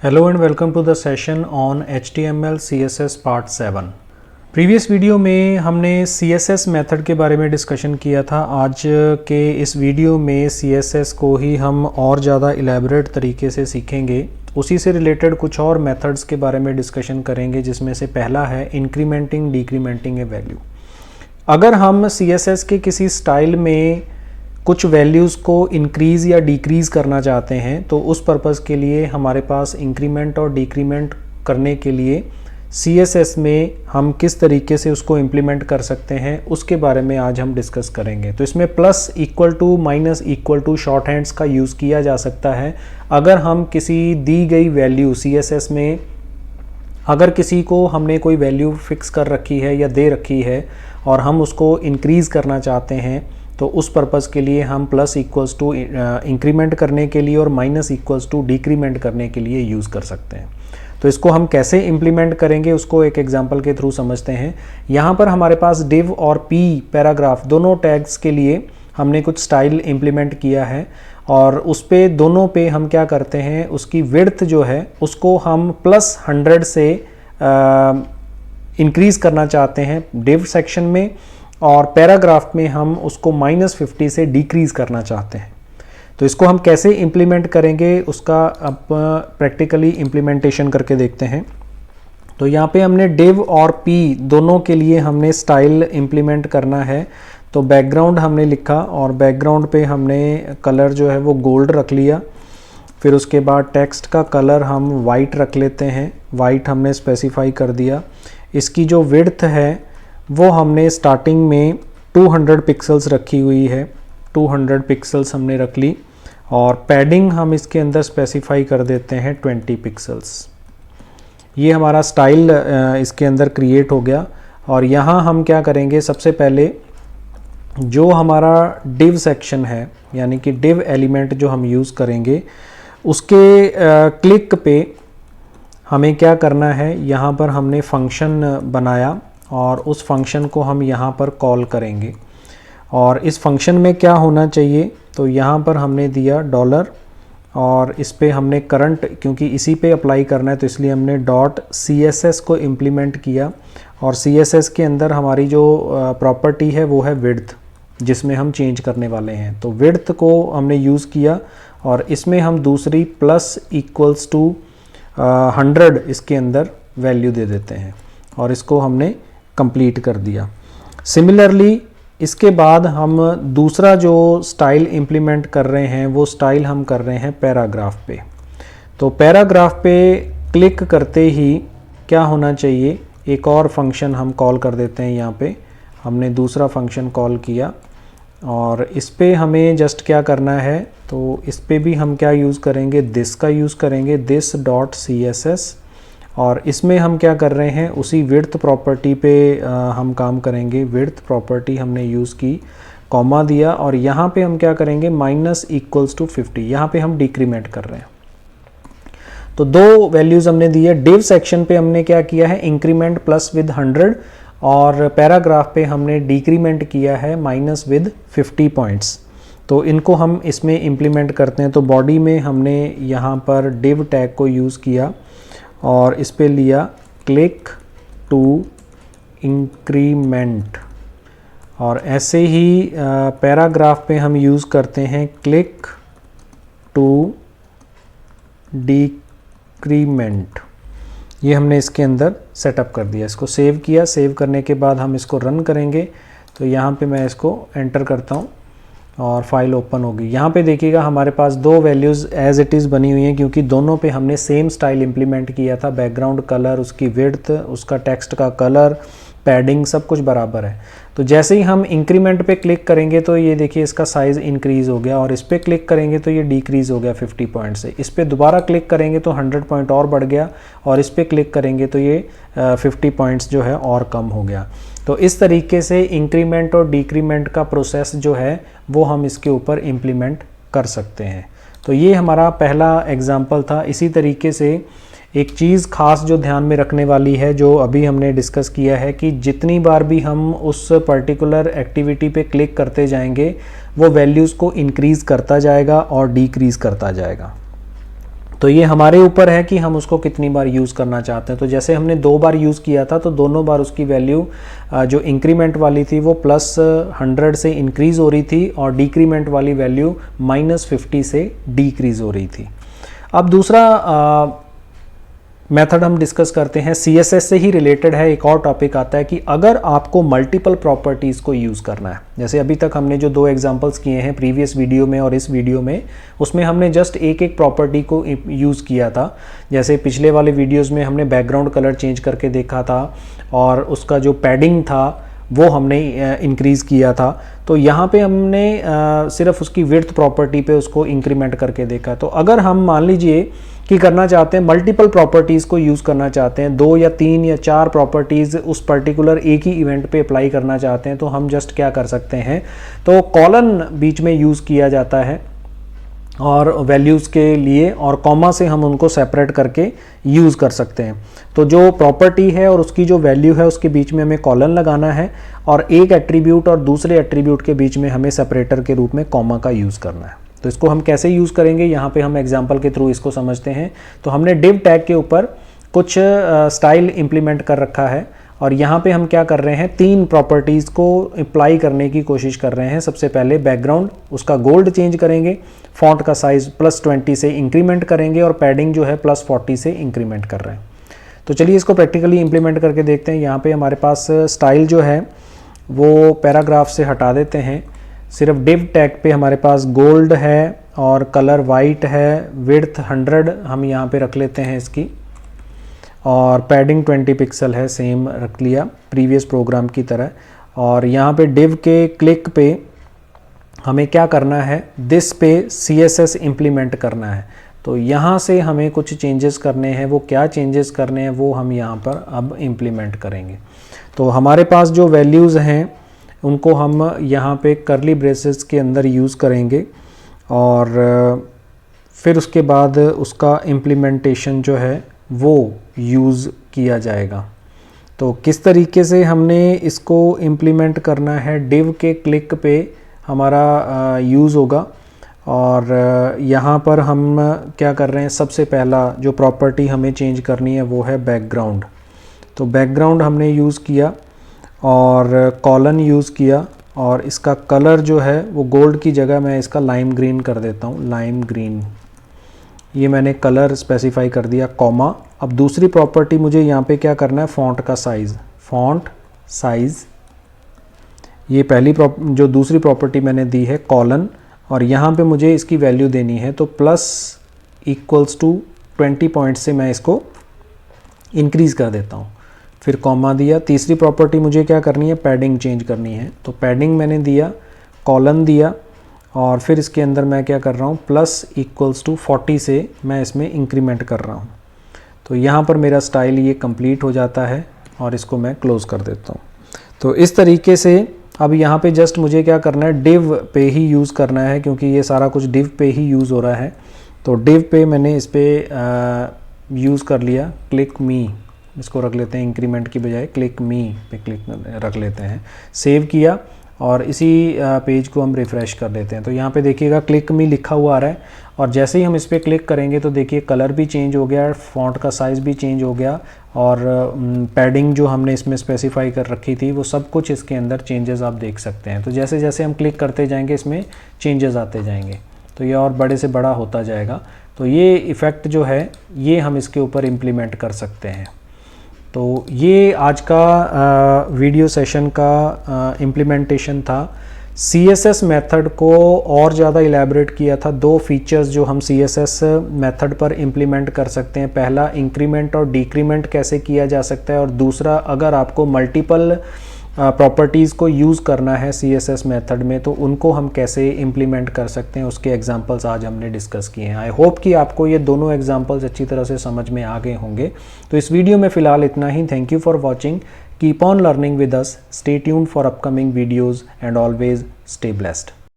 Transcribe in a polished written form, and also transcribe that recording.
Hello and welcome to the session on HTML CSS Part 7। Previous video में हमने CSS method के बारे में डिस्कशन किया था। आज के इस वीडियो में CSS को ही हम और ज़्यादा इलेबोरेट तरीके से सीखेंगे। उसी से रिलेटेड कुछ और मेथड्स के बारे में डिस्कशन करेंगे, जिसमें से पहला है इंक्रीमेंटिंग डिक्रीमेंटिंग ए वैल्यू। अगर हम CSS के किसी स्टाइल में कुछ वैल्यूज़ को इंक्रीज़ या डिक्रीज़ करना चाहते हैं तो उस पर्पज़ के लिए हमारे पास इंक्रीमेंट और डिक्रीमेंट करने के लिए CSS में हम किस तरीके से उसको इम्प्लीमेंट कर सकते हैं उसके बारे में आज हम डिस्कस करेंगे। तो इसमें plus equal to minus equal to short hands का यूज़ किया जा सकता है। अगर हम किसी दी गई वैल्यू CSS में अगर किसी को हमने कोई वैल्यू फिक्स कर रखी है या दे रखी है और हम उसको इंक्रीज़ करना चाहते हैं तो उस पर्पज़ के लिए हम प्लस इक्वल्स टू इंक्रीमेंट करने के लिए और माइनस इक्वल्स टू डिक्रीमेंट करने के लिए यूज़ कर सकते हैं। तो इसको हम कैसे इम्प्लीमेंट करेंगे उसको एक एग्जांपल के थ्रू समझते हैं। यहाँ पर हमारे पास div और p पैराग्राफ दोनों टैग्स के लिए हमने कुछ स्टाइल इम्प्लीमेंट किया है और उस पे दोनों पे हम क्या करते हैं, उसकी विड्थ जो है उसको हम +100 से इंक्रीज़ करना चाहते हैं div सेक्शन में, और पैराग्राफ में हम उसको -50 से डिक्रीज़ करना चाहते हैं। तो इसको हम कैसे इम्प्लीमेंट करेंगे उसका अब प्रैक्टिकली इम्प्लीमेंटेशन करके देखते हैं। तो यहाँ पे हमने div और p दोनों के लिए हमने स्टाइल इम्प्लीमेंट करना है। तो बैकग्राउंड हमने लिखा और बैकग्राउंड पे हमने कलर जो है वो गोल्ड रख लिया। फिर उसके बाद टेक्स्ट का कलर हम वाइट रख लेते हैं, वाइट हमने स्पेसिफाई कर दिया। इसकी जो विड्थ है वो हमने स्टार्टिंग में 200 पिक्सल्स रखी हुई है, 200 पिक्सल्स हमने रख ली और पैडिंग हम इसके अंदर स्पेसिफाई कर देते हैं 20 पिक्सल्स। ये हमारा स्टाइल इसके अंदर क्रिएट हो गया। और यहाँ हम क्या करेंगे, सबसे पहले जो हमारा div सेक्शन है यानी कि div एलिमेंट जो हम यूज़ करेंगे उसके क्लिक पे हमें क्या करना है, यहाँ पर हमने फंक्शन बनाया और उस फंक्शन को हम यहाँ पर कॉल करेंगे। और इस फंक्शन में क्या होना चाहिए, तो यहाँ पर हमने दिया डॉलर और इस पे हमने करंट, क्योंकि इसी पे अप्लाई करना है तो इसलिए हमने .css को इम्प्लीमेंट किया। और CSS के अंदर हमारी जो प्रॉपर्टी है वो है विड्थ, जिसमें हम चेंज करने वाले हैं। तो विड्थ को हमने यूज़ किया और इसमें हम दूसरी प्लस इक्वल्स टू 100 इसके अंदर वैल्यू दे देते हैं और इसको हमने कंप्लीट कर दिया। सिमिलरली इसके बाद हम दूसरा जो स्टाइल इम्प्लीमेंट कर रहे हैं वो स्टाइल हम कर रहे हैं पैराग्राफ पे। तो पैराग्राफ पे क्लिक करते ही क्या होना चाहिए, एक और फंक्शन हम कॉल कर देते हैं। यहाँ पे हमने दूसरा फंक्शन कॉल किया और इस पे हमें जस्ट क्या करना है, तो इस पे भी हम क्या यूज़ करेंगे, दिस का यूज़ करेंगे, this.css। और इसमें हम क्या कर रहे हैं, उसी विड्थ प्रॉपर्टी पे हम काम करेंगे। विड्थ प्रॉपर्टी हमने यूज़ की, कॉमा दिया और यहाँ पे हम क्या करेंगे, -=50। यहाँ पे हम डिक्रीमेंट कर रहे हैं। तो दो वैल्यूज़ हमने दी है। div सेक्शन पे हमने क्या किया है, इंक्रीमेंट +100 और पैराग्राफ पे हमने डिक्रीमेंट किया है -50 पॉइंट्स। तो इनको हम इसमें इम्प्लीमेंट करते हैं। तो बॉडी में हमने यहाँ पर div टैग को यूज़ किया और इस पे लिया क्लिक टू इंक्रीमेंट। और ऐसे ही पैराग्राफ पे हम यूज़ करते हैं क्लिक टू डिक्रीमेंट। ये हमने इसके अंदर सेटअप कर दिया। इसको सेव किया, सेव करने के बाद हम इसको रन करेंगे। तो यहाँ पे मैं इसको एंटर करता हूँ और फाइल ओपन होगी। यहाँ पे देखिएगा हमारे पास दो वैल्यूज़ एज इट इज़ बनी हुई हैं, क्योंकि दोनों पे हमने सेम स्टाइल इम्प्लीमेंट किया था। बैकग्राउंड कलर, उसकी विड्थ, उसका टेक्स्ट का कलर, पैडिंग सब कुछ बराबर है। तो जैसे ही हम इंक्रीमेंट पे क्लिक करेंगे तो ये देखिए इसका साइज़ इंक्रीज़ हो गया और इस पर क्लिक करेंगे तो ये डिक्रीज़ हो गया 50 पॉइंट से। इस पर दोबारा क्लिक करेंगे तो 100 पॉइंट और बढ़ गया और इस पर क्लिक करेंगे तो ये 50 पॉइंट्स जो है और कम हो गया। तो इस तरीके से इंक्रीमेंट और डिक्रीमेंट का प्रोसेस जो है वो हम इसके ऊपर इम्प्लीमेंट कर सकते हैं। तो ये हमारा पहला एग्जाम्पल था। इसी तरीके से एक चीज़ खास जो ध्यान में रखने वाली है, जो अभी हमने डिस्कस किया है, कि जितनी बार भी हम उस पर्टिकुलर एक्टिविटी पे क्लिक करते जाएंगे वो वैल्यूज़ को इंक्रीज़ करता जाएगा और डिक्रीज़ करता जाएगा। तो ये हमारे ऊपर है कि हम उसको कितनी बार यूज़ करना चाहते हैं। तो जैसे हमने 2 बार यूज़ किया था तो दोनों बार उसकी वैल्यू जो इंक्रीमेंट वाली थी वो +100 से इंक्रीज़ हो रही थी और डिक्रीमेंट वाली वैल्यू -50 से डिक्रीज़ हो रही थी। अब दूसरा मेथड हम डिस्कस करते हैं, CSS से ही रिलेटेड है। एक और टॉपिक आता है कि अगर आपको मल्टीपल प्रॉपर्टीज़ को यूज़ करना है, जैसे अभी तक हमने जो 2 एग्जांपल्स किए हैं प्रीवियस वीडियो में और इस वीडियो में, उसमें हमने जस्ट एक प्रॉपर्टी को यूज़ किया था। जैसे पिछले वाले वीडियोज़ में हमने बैकग्राउंड कलर चेंज करके देखा था और उसका जो पैडिंग था वो हमने इंक्रीज़ किया था। तो यहाँ पे हमने सिर्फ उसकी विड्थ प्रॉपर्टी पे उसको इंक्रीमेंट करके देखा। तो अगर हम मान लीजिए कि करना चाहते हैं, मल्टीपल प्रॉपर्टीज़ को यूज़ करना चाहते हैं, 2 या 3 या 4 प्रॉपर्टीज़ उस पर्टिकुलर एक ही इवेंट पे अप्लाई करना चाहते हैं, तो हम जस्ट क्या कर सकते हैं, तो कॉलन बीच में यूज़ किया जाता है और वैल्यूज़ के लिए, और कॉमा से हम उनको सेपरेट करके यूज़ कर सकते हैं। तो जो प्रॉपर्टी है और उसकी जो वैल्यू है उसके बीच में हमें कॉलन लगाना है और एक एट्रीब्यूट और दूसरे एट्रीब्यूट के बीच में हमें सेपरेटर के रूप में कॉमा का यूज़ करना है। तो इसको हम कैसे यूज़ करेंगे, यहाँ पे हम एग्जांपल के थ्रू इसको समझते हैं। तो हमने div टैग के ऊपर कुछ स्टाइल इंप्लीमेंट कर रखा है और यहाँ पे हम क्या कर रहे हैं, 3 प्रॉपर्टीज़ को अप्लाई करने की कोशिश कर रहे हैं। सबसे पहले बैकग्राउंड, उसका गोल्ड चेंज करेंगे, फॉन्ट का साइज़ +20 से इंक्रीमेंट करेंगे और पैडिंग जो है +40 से इंक्रीमेंट कर रहे हैं। तो चलिए इसको प्रैक्टिकली इंप्लीमेंट करके देखते हैं। यहाँ पे हमारे पास स्टाइल जो है वो पैराग्राफ से हटा देते हैं, सिर्फ div टैग पे हमारे पास गोल्ड है और कलर वाइट है, विड्थ 100 हम यहाँ पे रख लेते हैं इसकी, और पैडिंग 20 पिक्सल है, सेम रख लिया प्रीवियस प्रोग्राम की तरह। और यहाँ पे div के क्लिक पे हमें क्या करना है, दिस पे CSS इम्प्लीमेंट करना है। तो यहाँ से हमें कुछ चेंजेस करने हैं, वो क्या चेंजेस करने हैं वो हम यहाँ पर अब इम्प्लीमेंट करेंगे। तो हमारे पास जो वैल्यूज़ हैं उनको हम यहाँ पे कर्ली ब्रेसेस के अंदर यूज़ करेंगे और फिर उसके बाद उसका इम्प्लीमेंटेशन जो है वो यूज़ किया जाएगा। तो किस तरीके से हमने इसको इम्प्लीमेंट करना है, div के क्लिक पे हमारा यूज़ होगा। और यहाँ पर हम क्या कर रहे हैं, सबसे पहला जो प्रॉपर्टी हमें चेंज करनी है वो है बैकग्राउंड। तो बैकग्राउंड हमने यूज़ किया और कॉलन यूज़ किया और इसका कलर जो है वो गोल्ड की जगह मैं इसका लाइम ग्रीन कर देता हूँ, लाइम ग्रीन। ये मैंने कलर स्पेसिफाई कर दिया, कॉमा। अब दूसरी प्रॉपर्टी मुझे यहाँ पे क्या करना है, फ़ॉन्ट का साइज़, फ़ॉन्ट साइज़। ये पहली जो दूसरी प्रॉपर्टी मैंने दी है कॉलन, और यहाँ पे मुझे इसकी वैल्यू देनी है, तो +=20 पॉइंट से मैं इसको इंक्रीज़ कर देता हूँ, फिर कॉमा दिया। तीसरी प्रॉपर्टी मुझे क्या करनी है, पैडिंग चेंज करनी है, तो पैडिंग मैंने दिया, कॉलन दिया और फिर इसके अंदर मैं क्या कर रहा हूँ, +=40 से मैं इसमें इंक्रीमेंट कर रहा हूँ। तो यहाँ पर मेरा स्टाइल ये कंप्लीट हो जाता है और इसको मैं क्लोज़ कर देता हूँ। तो इस तरीके से अब यहाँ पे जस्ट मुझे क्या करना है, div पे ही यूज़ करना है क्योंकि ये सारा कुछ div पे ही यूज़ हो रहा है। तो div पे मैंने इस पर यूज़ कर लिया, क्लिक मी, इसको रख लेते हैं इंक्रीमेंट की बजाय क्लिक मी पे क्लिक रख लेते हैं, सेव किया और इसी पेज को हम रिफ़्रेश कर देते हैं। तो यहाँ पे देखिएगा क्लिक मी लिखा हुआ आ रहा है और जैसे ही हम इस पर क्लिक करेंगे तो देखिए कलर भी चेंज हो गया, फ़ॉन्ट का साइज़ भी चेंज हो गया और पैडिंग जो हमने इसमें स्पेसिफाई कर रखी थी वो सब कुछ इसके अंदर चेंजेस आप देख सकते हैं। तो जैसे जैसे हम क्लिक करते जाएंगे इसमें चेंजेस आते जाएंगे, तो ये और बड़े से बड़ा होता जाएगा। तो ये इफ़ेक्ट जो है ये हम इसके ऊपर इम्प्लीमेंट कर सकते हैं। तो ये आज का वीडियो सेशन का इम्प्लीमेंटेशन था। CSS मेथड को और ज़्यादा इलेबरेट किया था, 2 फीचर्स जो हम CSS मेथड पर इम्प्लीमेंट कर सकते हैं। पहला इंक्रीमेंट और डिक्रीमेंट कैसे किया जा सकता है और दूसरा अगर आपको मल्टीपल प्रॉपर्टीज़ को यूज़ करना है CSS मेथड में तो उनको हम कैसे इम्प्लीमेंट कर सकते हैं, उसके एग्जांपल्स आज हमने डिस्कस किए हैं। आई होप कि आपको ये दोनों एग्जांपल्स अच्छी तरह से समझ में आ गए होंगे। तो इस वीडियो में फ़िलहाल इतना ही। Thank you for watching, keep on learning with us, stay tuned for upcoming videos and always stay blessed.